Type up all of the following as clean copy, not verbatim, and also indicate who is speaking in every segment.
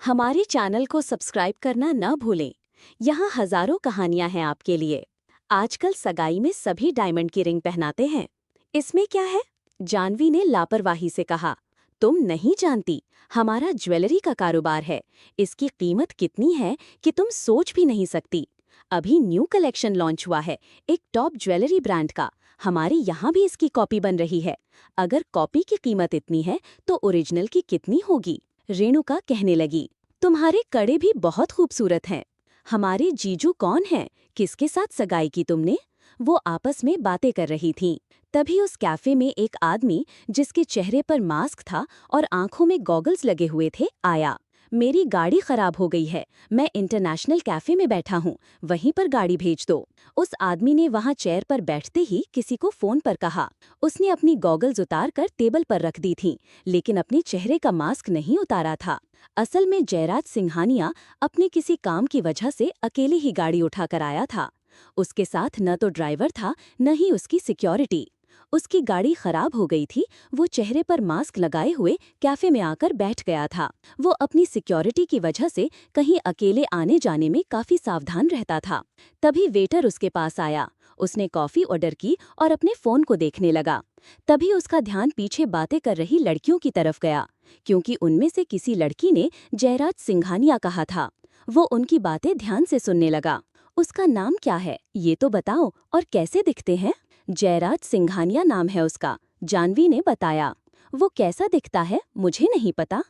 Speaker 1: हमारे चैनल को सब्सक्राइब करना न भूलें। यहाँ हजारों कहानियां हैं आपके लिए। आजकल सगाई में सभी डायमंड की रिंग पहनाते हैं। इसमें क्या है? जानवी ने लापरवाही से कहा, तुम नहीं जानती, हमारा ज्वेलरी का कारोबार है। इसकी कीमत कितनी है कि तुम सोच भी नहीं सकती। अभी न्यू कलेक्शन लॉन्च हुआ है, एक टॉप ज्वेलरी ब्रांड का। हमारे यहाँ भी इसकी कॉपी बन रही है। अगर कॉपी की कीमत इतनी है तो ओरिजिनल की कितनी होगी? रेणुका कहने लगी, तुम्हारे कड़े भी बहुत खूबसूरत हैं। हमारे जीजू कौन हैं? किसके साथ सगाई की तुमने? वो आपस में बातें कर रही थीं। तभी उस कैफे में एक आदमी, जिसके चेहरे पर मास्क था और आंखों में गॉगल्स लगे हुए थे, आया। मेरी गाड़ी खराब हो गई है, मैं इंटरनेशनल कैफे में बैठा हूँ, वहीं पर गाड़ी भेज दो। उस आदमी ने वहां चेयर पर बैठते ही किसी को फोन पर कहा। उसने अपनी गॉगल्स उतार कर टेबल पर रख दी थीं, लेकिन अपने चेहरे का मास्क नहीं उतारा था। असल में जयराज सिंघानिया अपने किसी काम की वजह से अकेले ही गाड़ी उठाकर आया था। उसके साथ न तो ड्राइवर था, न ही उसकी सिक्योरिटी। उसकी गाड़ी खराब हो गई थी। वो चेहरे पर मास्क लगाए हुए कैफे में आकर बैठ गया था। वो अपनी सिक्योरिटी की वजह से कहीं अकेले आने जाने में काफी सावधान रहता था। तभी वेटर उसके पास आया। उसने कॉफी ऑर्डर की और अपने फोन को देखने लगा। तभी उसका ध्यान पीछे बातें कर रही लड़कियों की तरफ गया, क्योंकि उनमें से किसी लड़की ने जयराज सिंघानिया कहा था। वो उनकी बातें ध्यान से सुनने लगा। उसका नाम क्या है, ये तो बताओ, और कैसे दिखते हैं? जयराज सिंघानिया नाम है उसका, जानवी ने बताया। वो कैसा दिखता है मुझे नहीं पता।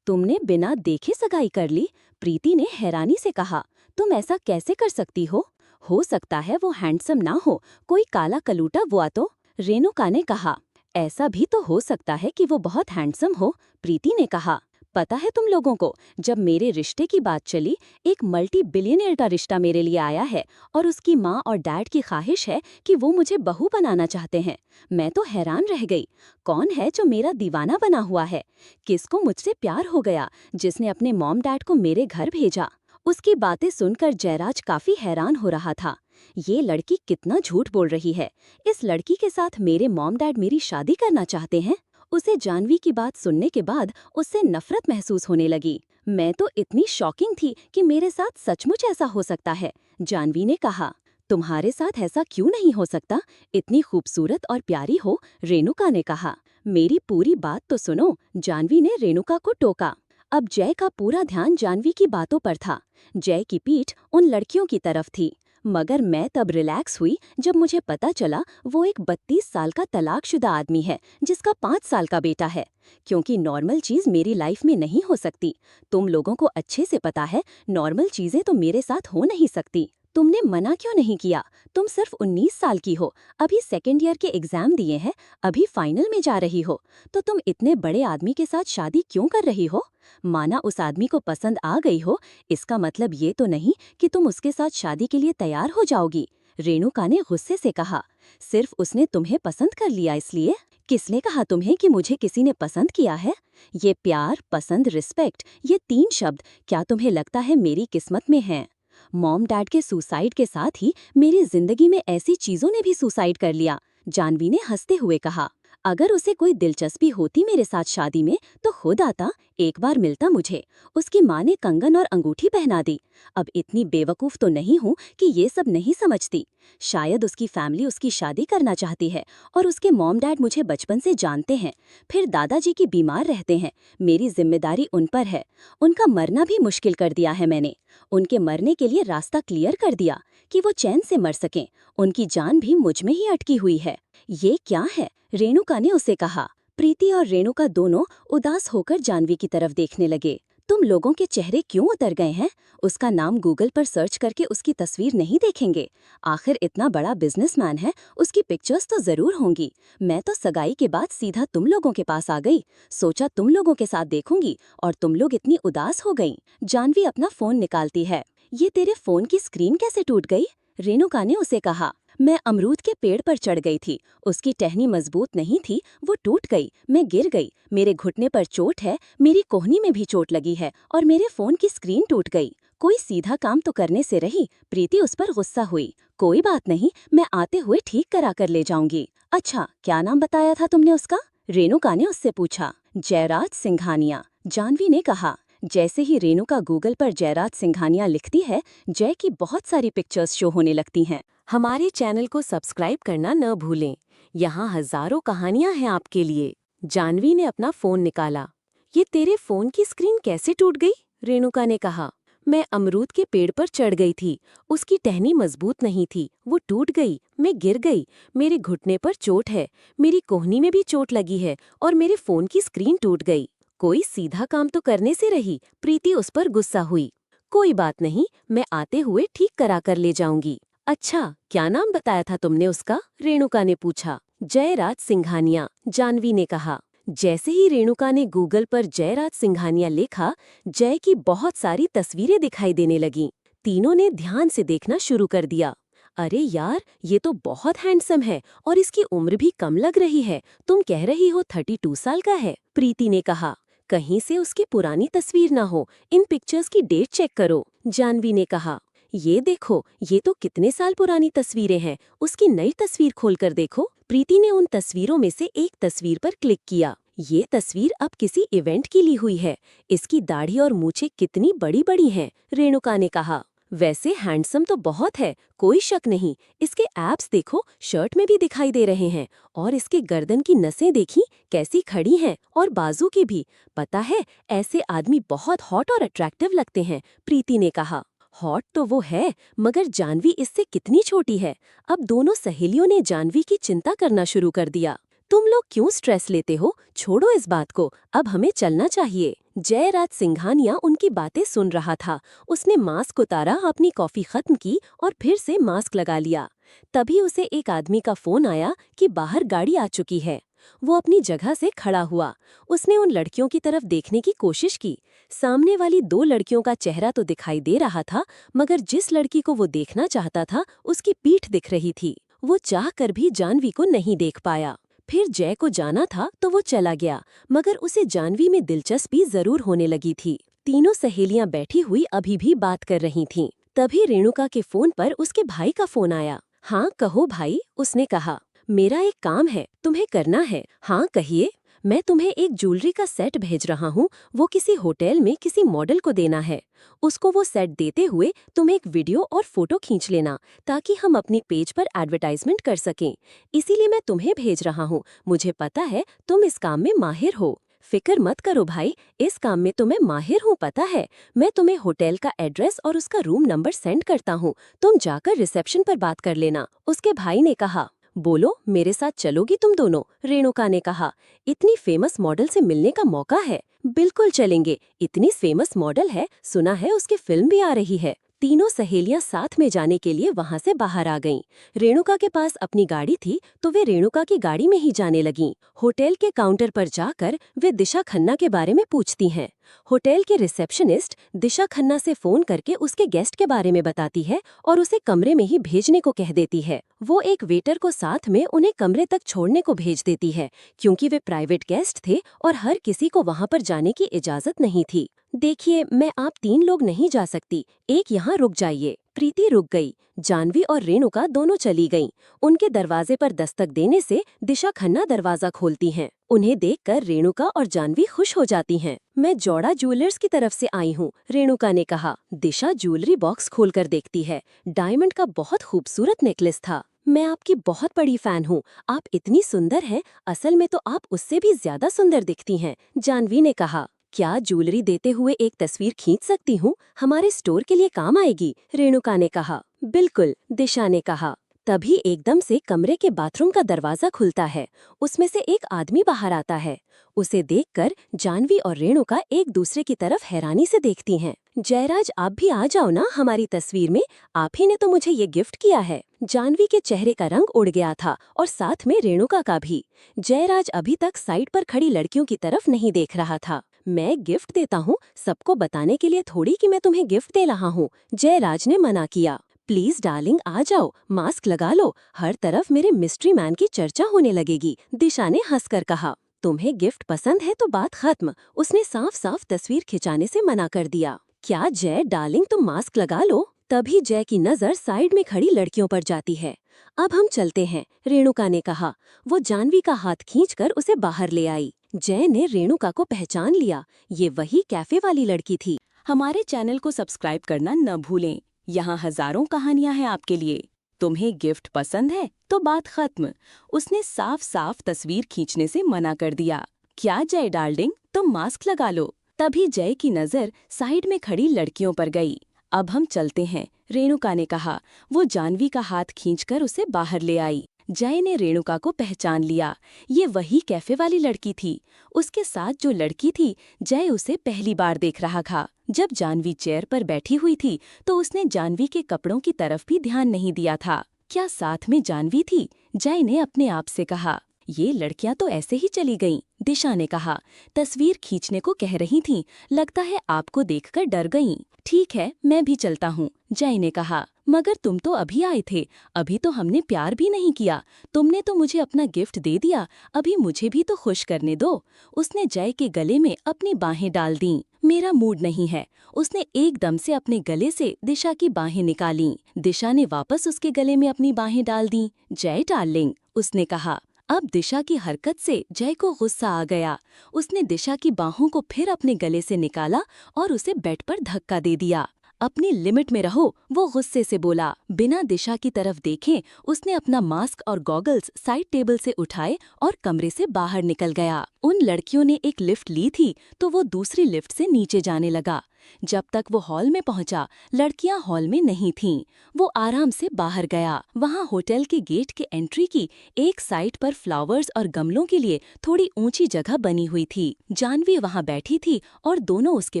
Speaker 1: तुमने बिना देखे सगाई कर ली? प्रीति ने हैरानी से कहा। तुम ऐसा कैसे कर सकती हो? हो सकता है वो हैंडसम ना हो, कोई काला कलूटा हुआ तो। रेणुका ने कहा। ऐसा भी तो हो सकता है कि वो बहुत हैंडसम हो, प्रीति ने कहा। पता है तुम लोगों को, जब मेरे रिश्ते की बात चली, एक मल्टी बिलियनियर का रिश्ता मेरे लिए आया है और उसकी माँ और डैड की ख्वाहिश है कि वो मुझे बहू बनाना चाहते हैं। मैं तो हैरान रह गई। कौन है जो मेरा दीवाना बना हुआ है? किसको मुझसे प्यार हो गया, जिसने अपने मॉम डैड को मेरे घर भेजा? उसकी बातें सुनकर जयराज काफी हैरान हो रहा था। ये लड़की कितना झूठ बोल रही है। इस लड़की के साथ मेरे मॉम डैड मेरी शादी करना चाहते हैं। उसे जानवी की बात सुनने के बाद उससे नफरत महसूस होने लगी। मैं तो इतनी शॉकिंग थी कि मेरे साथ सचमुच ऐसा हो सकता है, जानवी ने कहा। तुम्हारे साथ ऐसा क्यों नहीं हो सकता? इतनी खूबसूरत और प्यारी हो, रेणुका ने कहा। मेरी पूरी बात तो सुनो, जानवी ने रेणुका को टोका। अब जय का पूरा ध्यान जानवी की बातों पर था। जय की पीठ उन लड़कियों की तरफ थी। मगर मैं तब रिलैक्स हुई जब मुझे पता चला वो एक 32 साल का तलाकशुदा आदमी है, जिसका 5 साल का बेटा है। क्योंकि नॉर्मल चीज मेरी लाइफ में नहीं हो सकती। तुम लोगों को अच्छे से पता है, नॉर्मल चीजें तो मेरे साथ हो नहीं सकती। तुमने मना क्यों नहीं किया? तुम सिर्फ 19 साल की हो, अभी सेकेंड ईयर के एग्जाम दिए हैं, अभी फाइनल में जा रही हो, तो तुम इतने बड़े आदमी के साथ शादी क्यों कर रही हो? माना उस आदमी को पसंद आ गई हो, इसका मतलब ये तो नहीं कि तुम उसके साथ शादी के लिए तैयार हो जाओगी, रेणुका ने गुस्से से कहा। सिर्फ उसने तुम्हें पसंद कर लिया इसलिए? किसने कहा तुम्हें कि मुझे किसी ने पसंद किया है? ये प्यार, पसंद, रिस्पेक्ट, ये 3 शब्द क्या तुम्हें लगता है मेरी किस्मत में हैं? मॉम डैड के सुसाइड के साथ ही मेरी जिंदगी में ऐसी चीजों ने भी सुसाइड कर लिया, जानवी ने हंसते हुए कहा। अगर उसे कोई दिलचस्पी होती मेरे साथ शादी में तो खुद आता, एक बार मिलता मुझे। उसकी माँ ने कंगन और अंगूठी पहना दी। अब इतनी बेवकूफ तो नहीं हूँ कि ये सब नहीं समझती। शायद उसकी फैमिली उसकी शादी करना चाहती है और उसके मॉम डैड मुझे बचपन से जानते हैं। फिर दादाजी की बीमार रहते हैं, मेरी जिम्मेदारी उन पर है। उनका मरना भी मुश्किल कर दिया है मैंने। उनके मरने के लिए रास्ता क्लियर कर दिया कि वो चैन से मर सकें। उनकी जान भी मुझ में ही अटकी हुई है। ये क्या है? रेणुका ने उसे कहा। प्रीति और रेणुका दोनों उदास होकर जानवी की तरफ देखने लगे। तुम लोगों के चेहरे क्यों उतर गए हैं? उसका नाम गूगल पर सर्च करके उसकी तस्वीर नहीं देखेंगे? आखिर इतना बड़ा बिजनेसमैन है, उसकी पिक्चर्स तो जरूर होंगी। मैं तो सगाई के बाद सीधा तुम लोगों के पास आ गई। सोचा तुम लोगों के साथ देखूंगी और तुम लोग इतनी उदास हो गई। जानवी अपना फोन निकालती है। ये तेरे फोन की स्क्रीन कैसे टूट गई? रेणुका ने उसे कहा। मैं अमरूद के पेड़ पर चढ़ गई थी, उसकी टहनी मजबूत नहीं थी, वो टूट गई, मैं गिर गई, मेरे घुटने पर चोट है, मेरी कोहनी में भी चोट लगी है और मेरे फोन की स्क्रीन टूट गई। कोई सीधा काम तो करने से रही। प्रीति उस पर गुस्सा हुई। कोई बात नहीं, मैं आते हुए ठीक करा कर ले जाऊंगी। अच्छा, क्या नाम बताया था तुमने उसका? रेणुका ने उससे पूछा। जयराज सिंघानिया, जानवी ने कहा। जैसे ही रेणुका गूगल पर जयराज सिंघानिया लिखती है, जय की बहुत सारी पिक्चर्स शो होने लगती हैं। हमारे चैनल को सब्सक्राइब करना न भूलें। यहाँ हजारों कहानियां हैं आपके लिए। जानवी ने अपना फोन निकाला। ये तेरे फोन की स्क्रीन कैसे टूट गई? रेणुका ने कहा। मैं अमरूद के पेड़ पर चढ़ गई थी। उसकी टहनी मजबूत नहीं थी, वो टूट गई। मैं गिर गई। मेरे घुटने पर चोट है, मेरी कोहनी में भी चोट लगी है और मेरे फोन की स्क्रीन टूट गई। कोई सीधा काम तो करने से रही। प्रीति उस पर गुस्सा हुई। कोई बात नहीं, मैं आते हुए ठीक करा कर ले जाऊंगी। अच्छा, क्या नाम बताया था तुमने उसका? रेणुका ने पूछा। जयराज सिंघानिया, जानवी ने कहा। जैसे ही रेणुका ने गूगल पर जयराज सिंघानिया लिखा, जय की बहुत सारी तस्वीरें दिखाई देने लगीं। तीनों ने ध्यान से देखना शुरू कर दिया। अरे यार, ये तो बहुत हैंडसम है और इसकी उम्र भी कम लग रही है। तुम कह रही हो 32 साल का है? प्रीति ने कहा। कहीं से उसकी पुरानी तस्वीर ना हो, इन पिक्चर्स की डेट चेक करो, जानवी ने कहा। ये देखो, ये तो कितने साल पुरानी तस्वीरें हैं। उसकी नई तस्वीर खोलकर देखो। प्रीति ने उन तस्वीरों में से एक तस्वीर पर क्लिक किया। ये तस्वीर अब किसी इवेंट की ली हुई है। इसकी दाढ़ी और मूछें कितनी बड़ी बड़ी हैं, रेणुका ने कहा। वैसे हैंडसम तो बहुत है, कोई शक नहीं। इसके एब्स देखो, शर्ट में भी दिखाई दे रहे हैं। और इसके गर्दन की नसें देखी कैसी खड़ी हैं, और बाजू की भी। पता है, ऐसे आदमी बहुत हॉट और अट्रैक्टिव लगते हैं, प्रीति ने कहा। हॉट तो वो है, मगर जानवी इससे कितनी छोटी है। अब दोनों सहेलियों ने जानवी की चिंता करना शुरू कर दिया। तुम लोग क्यों स्ट्रेस लेते हो? छोड़ो इस बात को, अब हमें चलना चाहिए। जयराज सिंघानिया उनकी बातें सुन रहा था। उसने मास्क उतारा, अपनी कॉफी खत्म की और फिर से मास्क लगा लिया। तभी उसे एक आदमी का फोन आया कि बाहर गाड़ी आ चुकी है। वो अपनी जगह से खड़ा हुआ। उसने उन लड़कियों की तरफ देखने की कोशिश की। सामने वाली दो लड़कियों का चेहरा तो दिखाई दे रहा था, मगर जिस लड़की को वो देखना चाहता था, उसकी पीठ दिख रही थी। वो चाहकर भी जानवी को नहीं देख पाया। फिर जय को जाना था तो वो चला गया, मगर उसे जानवी में दिलचस्पी जरूर होने लगी थी। तीनों सहेलियां बैठी हुई अभी भी बात कर रही थीं। तभी रेणुका के फोन पर उसके भाई का फोन आया। हाँ कहो भाई, उसने कहा। मेरा एक काम है, तुम्हें करना है। हाँ कहिए। मैं तुम्हें एक ज्वेलरी का सेट भेज रहा हूँ। वो किसी होटल में किसी मॉडल को देना है। उसको वो सेट देते हुए तुम एक वीडियो और फोटो खींच लेना, ताकि हम अपनी पेज पर एडवर्टाइजमेंट कर सकें। इसीलिए मैं तुम्हें भेज रहा हूँ। मुझे पता है तुम इस काम में माहिर हो। फिक्र मत करो भाई, इस काम में तो मैं माहिर हूँ, पता है। मैं तुम्हें होटल का एड्रेस और उसका रूम नंबर सेंड करता हूँ। तुम जाकर रिसेप्शन पर बात कर लेना, उसके भाई ने कहा। बोलो, मेरे साथ चलोगी तुम दोनों? रेणुका ने कहा। इतनी फेमस मॉडल से मिलने का मौका है। बिल्कुल चलेंगे। इतनी फेमस मॉडल है, सुना है उसकी फिल्म भी आ रही है। तीनों सहेलियां साथ में जाने के लिए वहां से बाहर आ गईं। रेणुका के पास अपनी गाड़ी थी तो वे रेणुका की गाड़ी में ही जाने लगीं। होटल के काउंटर पर जाकर वे दिशा खन्ना के बारे में पूछती हैं। होटल के रिसेप्शनिस्ट दिशा खन्ना से फोन करके उसके गेस्ट के बारे में बताती है और उसे कमरे में ही भेजने को कह देती है। वो एक वेटर को साथ में उन्हें कमरे तक छोड़ने को भेज देती है, क्योंकि वे प्राइवेट गेस्ट थे और हर किसी को वहां पर जाने की इजाजत नहीं थी। देखिए, मैं आप तीन लोग नहीं जा सकती, एक यहाँ रुक जाइए। प्रीति रुक गई। जानवी और रेणुका दोनों चली गईं। उनके दरवाजे पर दस्तक देने से दिशा खन्ना दरवाजा खोलती हैं। उन्हें देखकर रेणुका और जानवी खुश हो जाती हैं। मैं जोड़ा ज्वेलर्स की तरफ से आई हूँ, रेणुका ने कहा। दिशा ज्वेलरी बॉक्स खोलकर देखती है। डायमंड का बहुत खूबसूरत नेकलेस था। मैं आपकी बहुत बड़ी फैन हूँ। आप इतनी सुंदर हैं, असल में तो आप उससे भी ज्यादा सुंदर दिखती हैं, जानवी ने कहा। क्या ज्वेलरी देते हुए एक तस्वीर खींच सकती हूँ? हमारे स्टोर के लिए काम आएगी, रेणुका ने कहा। बिल्कुल, दिशा ने कहा। तभी एकदम से कमरे के बाथरूम का दरवाजा खुलता है। उसमें से एक आदमी बाहर आता है। उसे देखकर जानवी और रेणुका एक दूसरे की तरफ हैरानी से देखती हैं। जयराज, आप भी आ जाओ ना हमारी तस्वीर में, आप ही ने तो मुझे ये गिफ्ट किया है। जानवी के चेहरे का रंग उड़ गया था और साथ में रेणुका का भी। जयराज अभी तक साइड पर खड़ी लड़कियों की तरफ नहीं देख रहा था। मैं गिफ्ट देता हूँ सबको बताने के लिए थोड़ी कि मैं तुम्हें गिफ्ट दे रहा हूँ, जयराज ने मना किया। प्लीज डार्लिंग, आ जाओ, मास्क लगा लो, हर तरफ मेरे मिस्ट्री मैन की चर्चा होने लगेगी, दिशा ने हंसकर कहा। तुम्हें गिफ्ट पसंद है तो बात खत्म, उसने साफ साफ तस्वीर खिंचाने से मना कर दिया। क्या जय डार्लिंग, तुम मास्क लगा लो। तभी जय की नजर साइड में खड़ी लड़कियों पर जाती है। अब हम चलते हैं, रेणुका ने कहा। वो जानवी का हाथ खींचकर उसे बाहर ले आई। जय ने रेणुका को पहचान लिया। ये वही कैफे वाली लड़की थी। हमारे चैनल को सब्सक्राइब करना न भूलें। यहाँ हजारों कहानियां हैं आपके लिए। तुम्हें गिफ्ट पसंद है तो बात खत्म। उसने साफ साफ तस्वीर खींचने से मना कर दिया। क्या जय डार्लिंग, तुम मास्क लगा लो। तभी जय की नजर साइड में खड़ी लड़कियों पर गई। अब हम चलते हैं, रेणुका ने कहा। वो जानवी का हाथ खींचकर उसे बाहर ले आई। जय ने रेणुका को पहचान लिया। ये वही कैफे वाली लड़की थी। उसके साथ जो लड़की थी, जय उसे पहली बार देख रहा था। जब जानवी चेयर पर बैठी हुई थी तो उसने जानवी के कपड़ों की तरफ भी ध्यान नहीं दिया था। क्या साथ में जानवी थी? जय ने अपने आप से कहा। ये लड़कियां तो ऐसे ही चली गईं, दिशा ने कहा। तस्वीर खींचने को कह रही थीं, लगता है आपको देखकर डर गईं। ठीक है, मैं भी चलता हूँ, जय ने कहा। मगर तुम तो अभी आए थे, अभी तो हमने प्यार भी नहीं किया। तुमने तो मुझे अपना गिफ्ट दे दिया, अभी मुझे भी तो खुश करने दो। उसने जय के गले में अपनी बाहें डाल दीं। मेरा मूड नहीं है। उसने एकदम से अपने गले से दिशा की बाहें निकालीं। दिशा ने वापस उसके गले में अपनी बाहें डाल दीं। जय डार्लिंग, उसने कहा। अब दिशा की हरकत से जय को गुस्सा आ गया। उसने दिशा की बाहों को फिर अपने गले से निकाला और उसे बेड पर धक्का दे दिया। अपनी लिमिट में रहो, वो गुस्से से बोला। बिना दिशा की तरफ देखे उसने अपना मास्क और गॉगल्स साइड टेबल से उठाए और कमरे से बाहर निकल गया। उन लड़कियों ने एक लिफ्ट ली थी तो वो दूसरी लिफ्ट से नीचे जाने लगा। जब तक वो हॉल में पहुंचा, लड़कियां हॉल में नहीं थीं। वो आराम से बाहर गया। वहां होटल के गेट के एंट्री की एक साइड पर फ्लावर्स और गमलों के लिए थोड़ी ऊंची जगह बनी हुई थी। जानवी वहां बैठी थी और दोनों उसके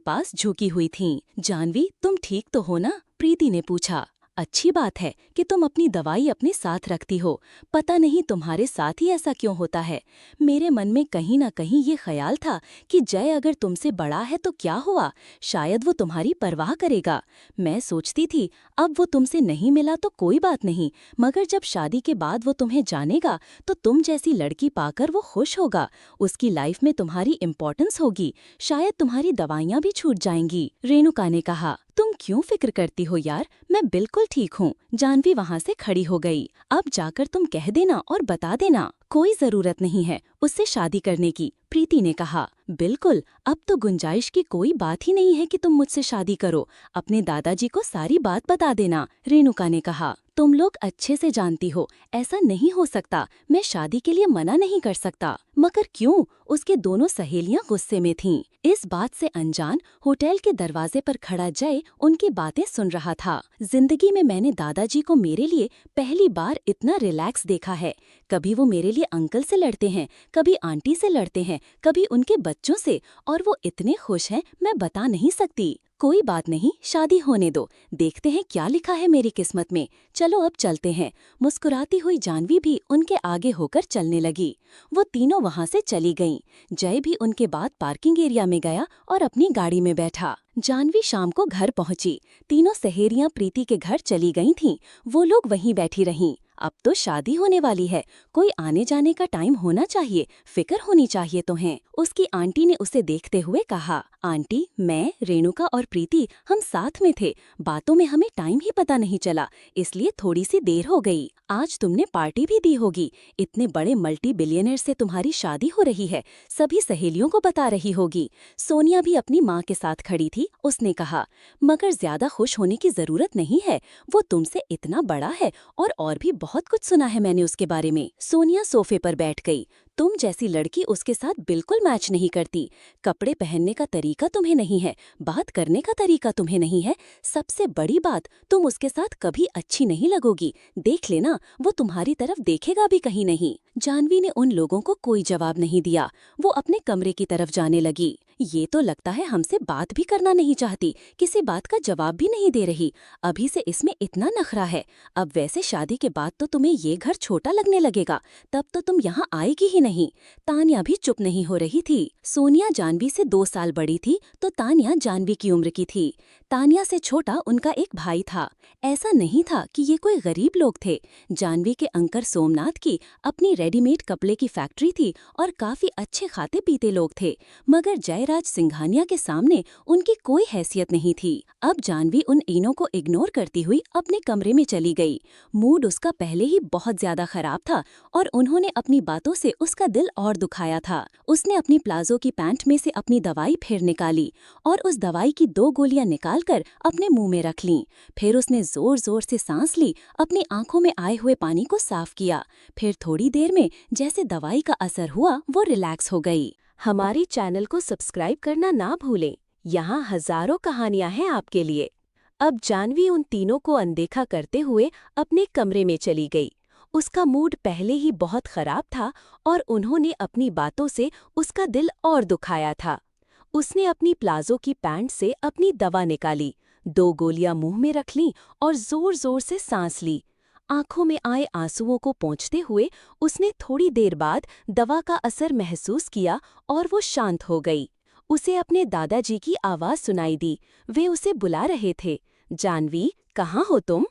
Speaker 1: पास झुकी हुई थीं। जानवी, तुम ठीक तो हो ना? प्रीति ने पूछा। अच्छी बात है कि तुम अपनी दवाई अपने साथ रखती हो। पता नहीं तुम्हारे साथ ही ऐसा क्यों होता है। मेरे मन में कहीं ना कहीं ये ख्याल था कि जय अगर तुमसे बड़ा है तो क्या हुआ, शायद वो तुम्हारी परवाह करेगा। मैं सोचती थी अब वो तुमसे नहीं मिला तो कोई बात नहीं, मगर जब शादी के बाद वो तुम्हें जानेगा तो तुम जैसी लड़की पाकर वो खुश होगा। उसकी लाइफ में तुम्हारी इम्पोर्टेंस होगी। शायद तुम्हारी दवाइयाँ भी छूट जाएंगी। रेणुका ने कहा। तुम क्यों फिक्र करती हो यार, मैं बिल्कुल ठीक हूँ। जानवी वहाँ से खड़ी हो गई। अब जाकर तुम कह देना और बता देना। कोई जरूरत नहीं है उससे शादी करने की, प्रीति ने कहा। बिल्कुल, अब तो गुंजाइश की कोई बात ही नहीं है कि तुम मुझसे शादी करो। अपने दादाजी को सारी बात बता देना, रेणुका ने कहा। तुम लोग अच्छे से जानती हो ऐसा नहीं हो सकता। मैं शादी के लिए मना नहीं कर सकता। मगर क्यों? उसके दोनों सहेलियां गुस्से में थीं। इस बात से अनजान होटल के दरवाजे पर खड़ा जय उनकी बातें सुन रहा था। जिंदगी में मैंने दादाजी को मेरे लिए पहली बार इतना रिलैक्स देखा है। कभी वो मेरे लिए अंकल से लड़ते हैं, कभी आंटी से लड़ते हैं, कभी उनके बच्चों से, और वो इतने खुश हैं मैं बता नहीं सकती। कोई बात नहीं, शादी होने दो, देखते हैं क्या लिखा है मेरी किस्मत में। चलो अब चलते हैं। मुस्कुराती हुई जानवी भी उनके आगे होकर चलने लगी। वो तीनों वहां से चली गईं। जय भी उनके बाद पार्किंग एरिया में गया और अपनी गाड़ी में बैठा। जानवी शाम को घर पहुंची। तीनों सहेलियां प्रीति के घर चली गई थीं। वो लोग वहीं बैठी रहीं। अब तो शादी होने वाली है, कोई आने जाने का टाइम होना चाहिए, फिक्र होनी चाहिए तुम्हें। उसकी आंटी ने उसे देखते हुए कहा। आंटी, मैं, रेणुका और प्रीति हम साथ में थे। बातों में हमें टाइम ही पता नहीं चला, इसलिए थोड़ी सी देर हो गई। आज तुमने पार्टी भी दी होगी। इतने बड़े मल्टी बिलियनर से तुम्हारी शादी हो रही है, सभी सहेलियों को बता रही होगी। सोनिया भी अपनी माँ के साथ खड़ी थी। उसने कहा, मगर ज्यादा खुश होने की जरूरत नहीं है, वो तुमसे इतना बड़ा है और भी बहुत कुछ सुना है मैंने उसके बारे में। सोनिया सोफे पर बैठ गई। तुम जैसी लड़की उसके साथ बिल्कुल मैच नहीं करती। कपड़े पहनने का तरीका तुम्हें नहीं है, बात करने का तरीका तुम्हें नहीं है, सबसे बड़ी बात, तुम उसके साथ कभी अच्छी नहीं लगोगी। देख लेना, वो तुम्हारी तरफ देखेगा भी कहीं नहीं। जानवी ने उन लोगों को कोई जवाब नहीं दिया। वो अपने कमरे की तरफ जाने लगी। ये तो लगता है हमसे बात भी करना नहीं चाहती, किसी बात का जवाब भी नहीं दे रही। अभी से इसमें इतना नखरा है। अब वैसे शादी के बाद तो तुम्हें ये घर छोटा लगने लगेगा, तब तो तुम यहाँ आएगी ही नहीं। तानिया भी चुप नहीं हो रही थी। सोनिया जानवी से 2 साल बड़ी थी तो तानिया जानवी की उम्र की थी। तानिया से छोटा उनका एक भाई था। ऐसा नहीं था कि ये कोई गरीब लोग थे। जानवी के अंकल सोमनाथ की अपनी रेडीमेड कपड़े की फैक्ट्री थी और काफी अच्छे खाते पीते लोग थे। मगर जय जयराज सिंघानिया के सामने उनकी कोई हैसियत नहीं थी। अब जानवी उन तीनों को इग्नोर करती हुई अपने कमरे में चली गई। मूड उसका पहले ही बहुत ज्यादा खराब था और उन्होंने अपनी बातों से उसका दिल और दुखाया था। उसने अपनी प्लाजो की पैंट में से अपनी दवाई फिर निकाली और उस दवाई की 2 गोलियां निकालकर अपने मुंह में रख लीं। फिर उसने जोर जोर से सांस ली, अपनी आंखों में आए हुए पानी को साफ किया। फिर थोड़ी देर में जैसे दवाई का असर हुआ वो रिलैक्स हो गई। हमारे चैनल को सब्सक्राइब करना ना भूलें। यहाँ हजारों कहानियां हैं आपके लिए। अब जानवी उन तीनों को अनदेखा करते हुए अपने कमरे में चली गई। उसका मूड पहले ही बहुत खराब था और उन्होंने अपनी बातों से उसका दिल और दुखाया था। उसने अपनी प्लाजो की पैंट से अपनी दवा निकाली, 2 गोलियां मुंह में रख लीं और जोर जोर से सांस ली। आंखों में आए आंसुओं को पोंछते हुए उसने थोड़ी देर बाद दवा का असर महसूस किया और वो शांत हो गई। उसे अपने दादाजी की आवाज सुनाई दी। वे उसे बुला रहे थे। जानवी, कहाँ हो तुम?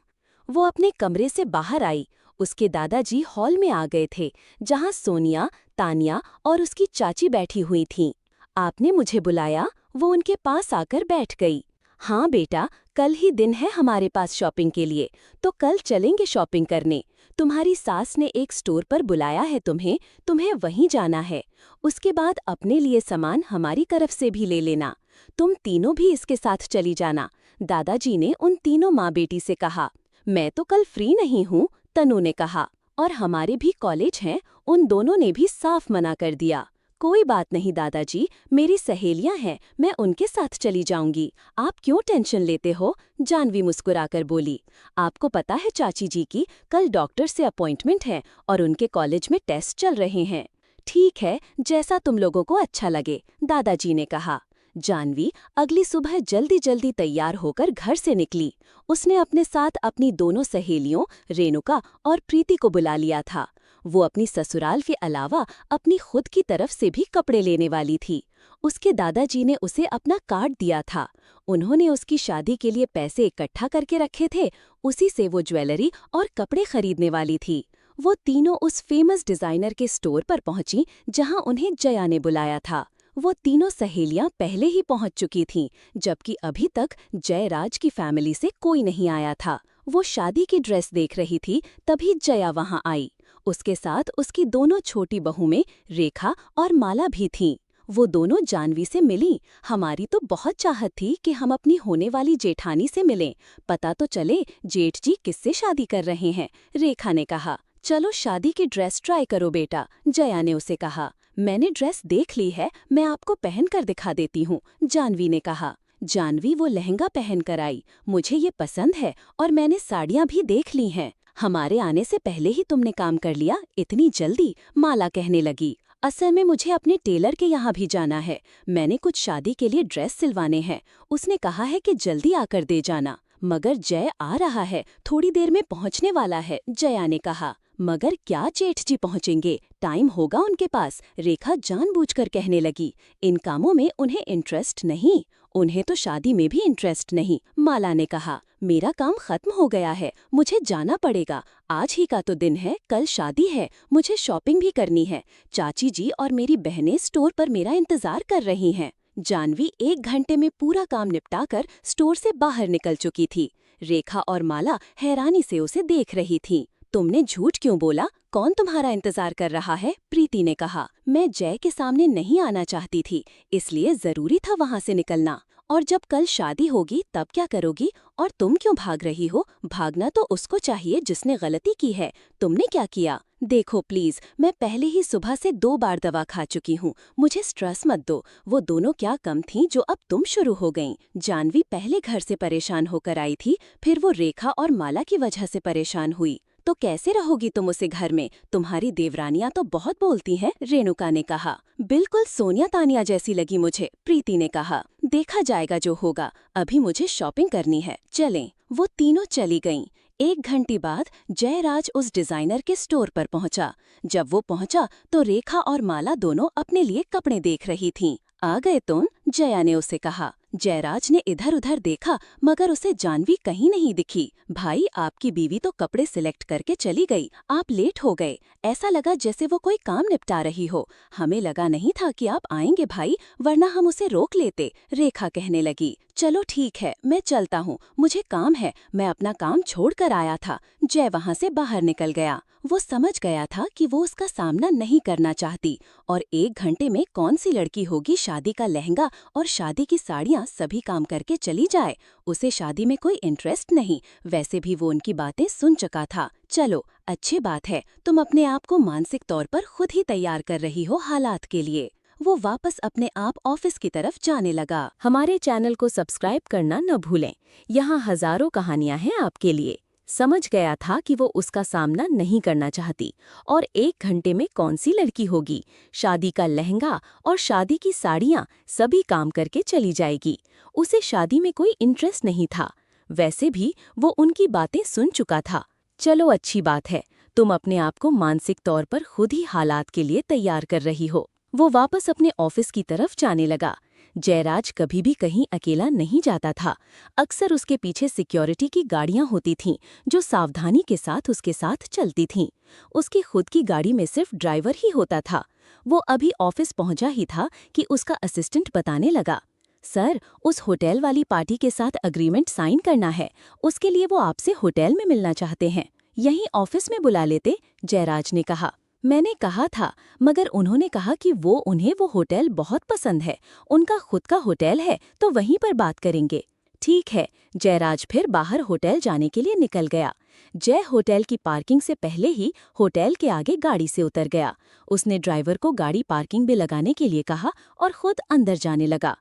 Speaker 1: वो अपने कमरे से बाहर आई। उसके दादाजी हॉल में आ गए थे, जहाँ सोनिया, तानिया और उसकी चाची बैठी हुई थीं। आपने मुझे बुलाया? वो उनके पास आकर बैठ गई। हाँ बेटा, कल ही दिन है हमारे पास शॉपिंग के लिए, तो कल चलेंगे शॉपिंग करने। तुम्हारी सास ने एक स्टोर पर बुलाया है तुम्हें वहीं जाना है। उसके बाद अपने लिए सामान हमारी तरफ से भी ले लेना। तुम तीनों भी इसके साथ चली जाना। दादाजी ने उन तीनों माँ बेटी से कहा। मैं तो कल फ्री नहीं हूँ, तनु ने कहा। और हमारे भी कॉलेज हैं, उन दोनों ने भी साफ मना कर दिया। कोई बात नहीं दादाजी, मेरी सहेलियां हैं, मैं उनके साथ चली जाऊंगी। आप क्यों टेंशन लेते हो? जानवी मुस्कुराकर बोली। आपको पता है चाची जी की कल डॉक्टर से अपॉइंटमेंट है और उनके कॉलेज में टेस्ट चल रहे हैं। ठीक है, जैसा तुम लोगों को अच्छा लगे, दादाजी ने कहा। जानवी अगली सुबह जल्दी जल्दी तैयार होकर घर से निकली। उसने अपने साथ अपनी दोनों सहेलियों रेणुका और प्रीति को बुला लिया था। वो अपनी ससुराल के अलावा अपनी खुद की तरफ से भी कपड़े लेने वाली थी। उसके दादाजी ने उसे अपना कार्ड दिया था। उन्होंने उसकी शादी के लिए पैसे इकट्ठा करके रखे थे, उसी से वो ज्वेलरी और कपड़े खरीदने वाली थी। वो तीनों उस फेमस डिजाइनर के स्टोर पर पहुंची जहां उन्हें जया ने बुलाया था। वो तीनों सहेलियां पहले ही पहुंच चुकी थीं, जबकि अभी तक जयराज की फैमिली से कोई नहीं आया था। वो शादी की ड्रेस देख रही थी, तभी जया वहां आई। उसके साथ उसकी दोनों छोटी बहुएं रेखा और माला भी थीं। वो दोनों जानवी से मिलीं। हमारी तो बहुत चाहत थी कि हम अपनी होने वाली जेठानी से मिलें। पता तो चले जेठ जी किससे शादी कर रहे हैं, रेखा ने कहा। चलो शादी की ड्रेस ट्राई करो बेटा, जया ने उसे कहा। मैंने ड्रेस देख ली है, मैं आपको पहनकर दिखा देती हूँ, जानवी ने कहा। जानवी वो लहंगा पहन कर आई। मुझे ये पसंद है और मैंने साड़ियाँ भी देख ली हैं। हमारे आने से पहले ही तुमने काम कर लिया, इतनी जल्दी, माला कहने लगी। असल में मुझे अपने टेलर के यहाँ भी जाना है, मैंने कुछ शादी के लिए ड्रेस सिलवाने हैं। उसने कहा है कि जल्दी आकर दे जाना। मगर जय आ रहा है, थोड़ी देर में पहुँचने वाला है, जया ने कहा। मगर क्या जेठ जी पहुँचेंगे, टाइम होगा उनके पास, रेखा जानबूझकर कहने लगी। इन कामों में उन्हें इंटरेस्ट नहीं, उन्हें तो शादी में भी इंटरेस्ट नहीं, माला ने कहा। मेरा काम खत्म हो गया है, मुझे जाना पड़ेगा। आज ही का तो दिन है, कल शादी है, मुझे शॉपिंग भी करनी है। चाची जी और मेरी बहनें स्टोर पर मेरा इंतजार कर रही हैं। जानवी 1 घंटे में पूरा काम निपटाकर स्टोर से बाहर निकल चुकी थी। रेखा और माला हैरानी से उसे देख रही थीं। तुमने झूठ क्यों बोला? कौन तुम्हारा इंतजार कर रहा है? प्रीति ने कहा। मैं जय के सामने नहीं आना चाहती थी, इसलिए जरूरी था वहाँ से निकलना। और जब कल शादी होगी तब क्या करोगी? और तुम क्यों भाग रही हो? भागना तो उसको चाहिए जिसने गलती की है, तुमने क्या किया? देखो प्लीज, मैं पहले ही सुबह से 2 बार दवा खा चुकी हूँ, मुझे स्ट्रेस मत दो। वो दोनों क्या कम थीं जो अब तुम शुरू हो गईं। जानवी पहले घर से परेशान होकर आई थी, फिर वो रेखा और माला की वजह से परेशान हुई। तो कैसे रहोगी तुम उसे घर में? तुम्हारी देवरानियां तो बहुत बोलती हैं, रेणुका ने कहा। बिल्कुल सोनिया तानिया जैसी लगी मुझे, प्रीति ने कहा। देखा जाएगा जो होगा, अभी मुझे शॉपिंग करनी है, चलें। वो तीनों चली गईं। 1 घंटे बाद जयराज उस डिजाइनर के स्टोर पर पहुंचा। जब वो पहुंचा तो रेखा और माला दोनों अपने लिए कपड़े देख रही थीं। आ गए तुम, जया ने उसे कहा। जयराज ने इधर उधर देखा मगर उसे जानवी कहीं नहीं दिखी। भाई, आपकी बीवी तो कपड़े सिलेक्ट करके चली गई, आप लेट हो गए। ऐसा लगा जैसे वो कोई काम निपटा रही हो। हमें लगा नहीं था कि आप आएंगे भाई, वरना हम उसे रोक लेते। रेखा कहने लगी। चलो ठीक है, मैं चलता हूँ, मुझे काम है, मैं अपना काम छोड़कर आया था। जय वहाँ से बाहर निकल गया। वो समझ गया था कि वो उसका सामना नहीं करना चाहती और 1 घंटे में कौन सी लड़की होगी शादी का लहंगा और शादी की साड़ियाँ सभी काम करके चली जाए। उसे शादी में कोई इंटरेस्ट नहीं, वैसे भी वो उनकी बातें सुन चुका था। चलो, अच्छी बात है, तुम अपने आप को मानसिक तौर पर खुद ही तैयार कर रही हो हालात के लिए। वो वापस अपने आप ऑफिस की तरफ जाने लगा। हमारे चैनल को सब्सक्राइब करना न भूलें। यहाँ हजारों कहानियाँ हैं आपके लिए। समझ गया था कि वो उसका सामना नहीं करना चाहती और 1 घंटे में कौन सी लड़की होगी शादी का लहंगा और शादी की साड़ियाँ सभी काम करके चली जाएगी। उसे शादी में कोई इंटरेस्ट नहीं था, वैसे भी वो उनकी बातें सुन चुका था। चलो, अच्छी बात है, तुम अपने आप को मानसिक तौर पर खुद ही हालात के लिए तैयार कर रही हो। वो वापस अपने ऑफिस की तरफ जाने लगा। जयराज कभी भी कहीं अकेला नहीं जाता था। अक्सर उसके पीछे सिक्योरिटी की गाड़ियां होती थीं, जो सावधानी के साथ उसके साथ चलती थीं। उसकी खुद की गाड़ी में सिर्फ ड्राइवर ही होता था। वो अभी ऑफिस पहुंचा ही था कि उसका असिस्टेंट बताने लगा, सर, उस होटल वाली पार्टी के साथ अग्रीमेंट साइन करना है, उसके लिए वो आपसे होटल में मिलना चाहते हैं। यहीं ऑफिस में बुला लेते, जयराज ने कहा। मैंने कहा था, मगर उन्होंने कहा कि उन्हें वो होटल बहुत पसंद है, उनका खुद का होटल है, तो वहीं पर बात करेंगे। ठीक है। जयराज फिर बाहर होटल जाने के लिए निकल गया। जय होटल की पार्किंग से पहले ही होटल के आगे गाड़ी से उतर गया। उसने ड्राइवर को गाड़ी पार्किंग में लगाने के लिए कहा और खुद अंदर जाने लगा।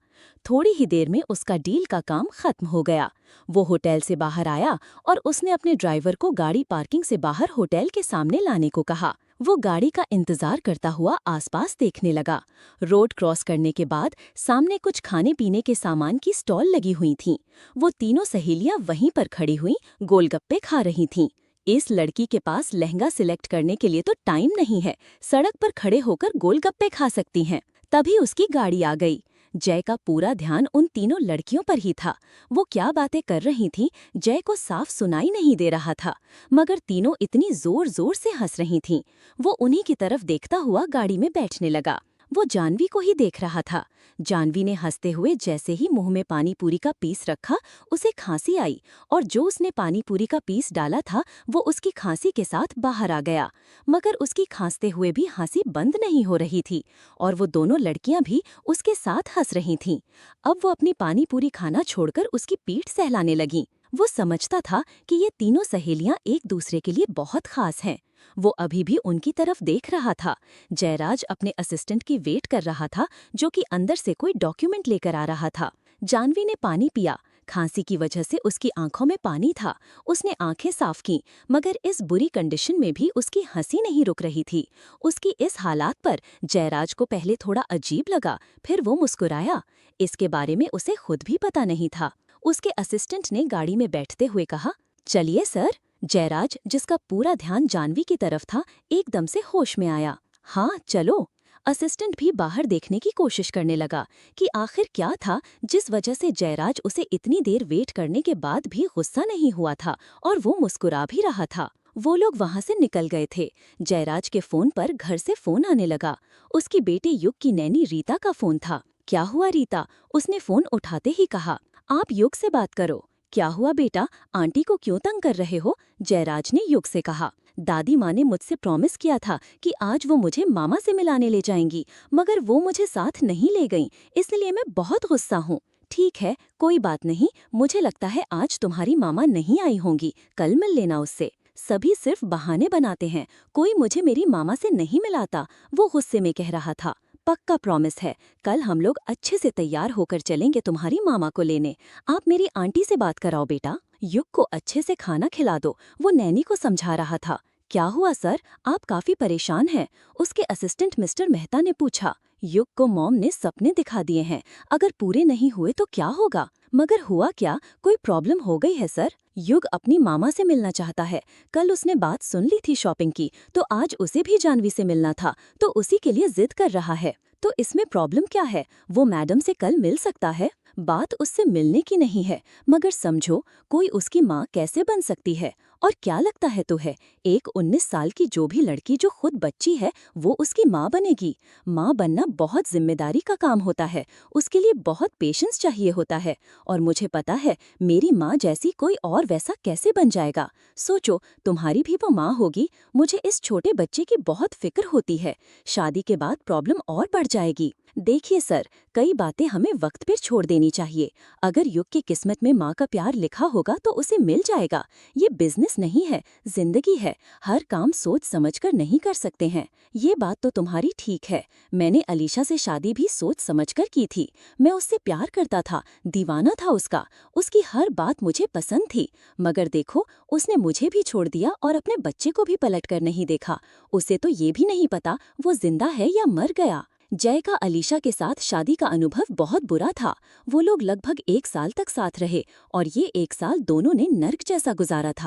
Speaker 1: थोड़ी ही देर में उसका डील का काम खत्म हो गया। वो होटल से बाहर आया और उसने अपने ड्राइवर को गाड़ी पार्किंग से बाहर होटल के सामने लाने को कहा। वो गाड़ी का इंतजार करता हुआ आसपास देखने लगा। रोड क्रॉस करने के बाद सामने कुछ खाने पीने के सामान की स्टॉल लगी हुई थीं। वो तीनों सहेलियां वहीं पर खड़ी हुई गोलगप्पे खा रही थीं। इस लड़की के पास लहंगा सिलेक्ट करने के लिए तो टाइम नहीं है, सड़क पर खड़े होकर गोलगप्पे खा सकती हैं। तभी उसकी गाड़ी आ गई। जय का पूरा ध्यान उन तीनों लड़कियों पर ही था। वो क्या बातें कर रही थीं, जय को साफ सुनाई नहीं दे रहा था, मगर तीनों इतनी जोर जोर से हंस रही थीं। वो उन्हीं की तरफ देखता हुआ गाड़ी में बैठने लगा। वो जानवी को ही देख रहा था। जानवी ने हंसते हुए जैसे ही मुंह में पानी पूरी का पीस रखा, उसे खांसी आई और जो उसने पानी पूरी का पीस डाला था वो उसकी खांसी के साथ बाहर आ गया। मगर उसकी खांसते हुए भी हंसी बंद नहीं हो रही थी और वो दोनों लड़कियां भी उसके साथ हंस रही थीं। अब वो अपनी पानी पूरी खाना छोड़कर उसकी पीठ सहलाने लगीं। वो समझता था कि ये तीनों सहेलियां एक दूसरे के लिए बहुत खास हैं। वो अभी भी उनकी तरफ देख रहा था। जयराज अपने असिस्टेंट की वेट कर रहा था, जो कि अंदर से कोई डॉक्यूमेंट लेकर आ रहा था। जानवी ने पानी पिया। खांसी की वजह से उसकी आंखों में पानी था। उसने आंखें साफ की, मगर इस बुरी कंडीशन में भी उसकी हंसी नहीं रुक रही थी। उसकी इस हालात पर जयराज को पहले थोड़ा अजीब लगा, फिर वो मुस्कुराया। इसके बारे में उसे खुद भी पता नहीं था। उसके असिस्टेंट ने गाड़ी में बैठते हुए कहा, चलिए सर। जयराज, जिसका पूरा ध्यान जानवी की तरफ था, एकदम से होश में आया। हाँ, चलो। असिस्टेंट भी बाहर देखने की कोशिश करने लगा कि आखिर क्या था जिस वजह से जयराज उसे इतनी देर वेट करने के बाद भी गुस्सा नहीं हुआ था और वो मुस्कुरा भी रहा था। वो लोग वहां से निकल गए थे। जयराज के फोन पर घर से फोन आने लगा। उसकी बेटे युग की नैनी रीता का फोन था। क्या हुआ रीता? उसने फोन उठाते ही कहा, आप युग से बात करो। क्या हुआ बेटा, आंटी को क्यों तंग कर रहे हो? जयराज ने युग से कहा। दादी माँ ने मुझसे प्रॉमिस किया था कि आज वो मुझे मामा से मिलाने ले जाएंगी, मगर वो मुझे साथ नहीं ले गईं, इसलिए मैं बहुत गुस्सा हूँ। ठीक है, कोई बात नहीं, मुझे लगता है आज तुम्हारी मामा नहीं आई होंगी, कल मिल लेना उससे। सभी सिर्फ बहाने बनाते हैं, कोई मुझे मेरी मामा से नहीं मिलाता, वो गुस्से में कह रहा था। पक्का प्रॉमिस है, कल हम लोग अच्छे से तैयार होकर चलेंगे तुम्हारी मामा को लेने। आप मेरी आंटी से बात कराओ बेटा। युग को अच्छे से खाना खिला दो, वो नैनी को समझा रहा था। क्या हुआ सर, आप काफी परेशान हैं? उसके असिस्टेंट मिस्टर मेहता ने पूछा। युग को मॉम ने सपने दिखा दिए हैं, अगर पूरे नहीं हुए तो क्या होगा? मगर हुआ क्या, कोई प्रॉब्लम हो गई है सर? युग अपनी मामा से मिलना चाहता है। कल उसने बात सुन ली थी शॉपिंग की, तो आज उसे भी जानवी से मिलना था, तो उसी के लिए जिद कर रहा है। तो इसमें प्रॉब्लम क्या है? वो मैडम से कल मिल सकता है।
Speaker 2: बात उससे मिलने की नहीं है, मगर समझो कोई उसकी माँ कैसे बन सकती है। और क्या लगता है तुम्हें, एक 19 साल की जो भी लड़की जो खुद बच्ची है वो उसकी माँ बनेगी? माँ बनना बहुत जिम्मेदारी का काम होता है, उसके लिए बहुत पेशेंस चाहिए होता है। और मुझे पता है मेरी माँ जैसी कोई और वैसा कैसे बन जाएगा। सोचो तुम्हारी भी वो माँ होगी। मुझे इस छोटे बच्चे की बहुत फिक्र होती है, शादी के बाद प्रॉब्लम और बढ़ जाएगी। देखिए सर, कई बातें हमें वक्त पर छोड़ देनी चाहिए। अगर युग की किस्मत में माँ का प्यार लिखा होगा तो उसे मिल जाएगा। ये बिजनेस नहीं है, जिंदगी है। हर काम सोच समझकर नहीं कर सकते हैं। ये बात तो तुम्हारी ठीक है। मैंने अलीशा से शादी भी सोच समझकर की थी। मैं उससे प्यार करता था, दीवाना था उसका। उसकी हर बात मुझे पसंद थी। मगर देखो, उसने मुझे भी छोड़ दिया और अपने बच्चे को भी पलट कर नहीं देखा। उसे तो ये भी नहीं पता वो जिंदा है या मर गया। जय का अलीशा के साथ शादी का अनुभव बहुत बुरा था। वो लोग लगभग 1 साल तक साथ रहे और ये 1 साल दोनों ने नर्क जैसा गुजारा था।